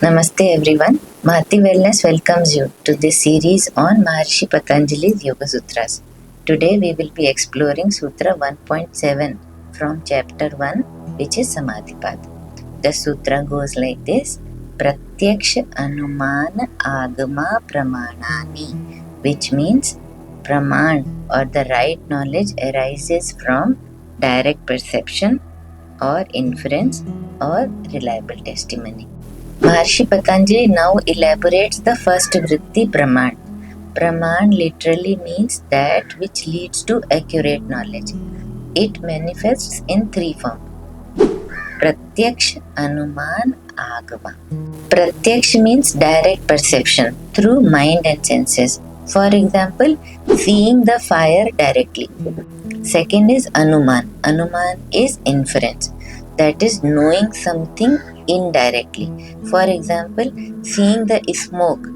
Namaste everyone. Mahati Wellness welcomes you to this series on Maharshi Patanjali's Yoga Sutras. Today we will be exploring Sutra 1.7 from chapter 1, which is Samadhipad. The sutra goes like this: Pratyaksha Anumana Agama Pramanani, which means Praman or the right knowledge arises from direct perception or inference or reliable testimony. Maharshi Patanjali now elaborates the first vritti Praman. Praman literally means that which leads to accurate knowledge. It manifests in three forms: Pratyaksh, Anuman, Agama. Pratyaksh means direct perception through mind and senses. For example, seeing the fire directly. Second is Anuman. Anuman is inference, that is, knowing something indirectly. For example, seeing the smoke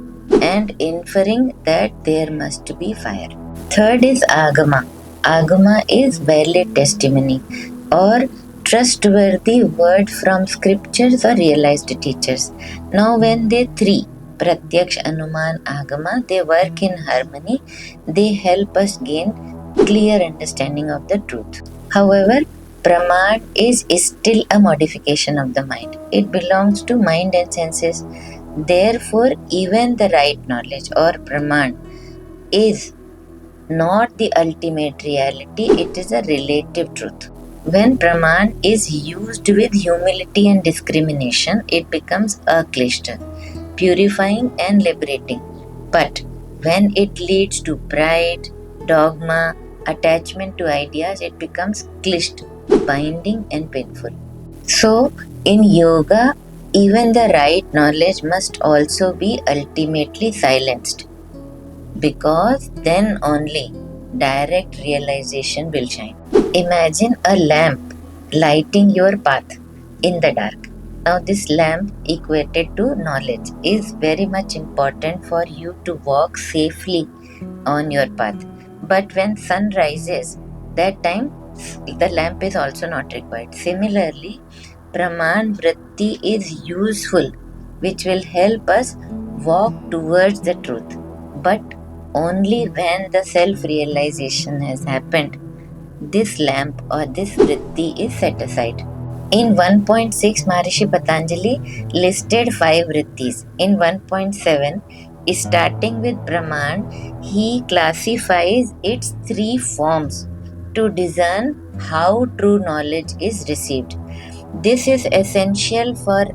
and inferring that there must be fire. Third is Agama. Agama is valid testimony or trustworthy word from scriptures or realized teachers. Now, when they three, Pratyaksh, Anuman, Agama, they work in harmony, they help us gain clear understanding of the truth. However, Praman is still a modification of the mind. It belongs to mind and senses. Therefore, even the right knowledge or Praman is not the ultimate reality, it is a relative truth. When Praman is used with humility and discrimination, it becomes aklishta, purifying and liberating. But when it leads to pride, dogma, attachment to ideas, it becomes klishta, binding and painful. So, in yoga, even the right knowledge must also be ultimately silenced, because then only direct realization will shine. Imagine a lamp lighting your path in the dark. Now, this lamp, equated to knowledge, is very much important for you to walk safely on your path. But when sun rises, that time the lamp is also not required. Similarly, Praman Vritti is useful, which will help us walk towards the truth. But only when the self-realization has happened, this lamp or this vritti is set aside. In 1.6, Maharishi Patanjali listed 5 vrittis. In 1.7, starting with Brahman, he classifies its 3 forms to discern how true knowledge is received. This is essential for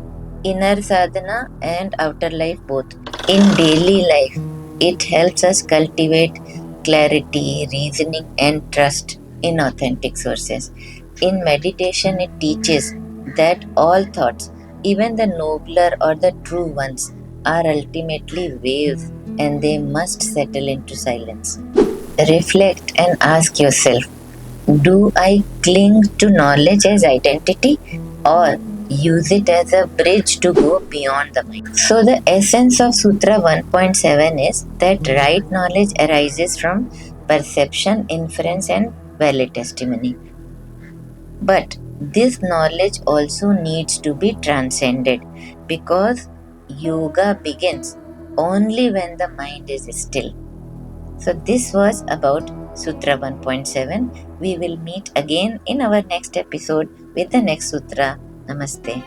inner sadhana and outer life both. In daily life, it helps us cultivate clarity, reasoning, and trust in authentic sources. In meditation, it teaches that all thoughts, even the nobler or the true ones, are ultimately waves and they must settle into silence. Reflect and ask yourself, do I cling to knowledge as identity or use it as a bridge to go beyond the mind? So, the essence of Sutra 1.7 is that right knowledge arises from perception, inference, and valid testimony. But this knowledge also needs to be transcended, because yoga begins only when the mind is still. So, this was about Sutra 1.7. We will meet again in our next episode with the next Sutra. Namaste.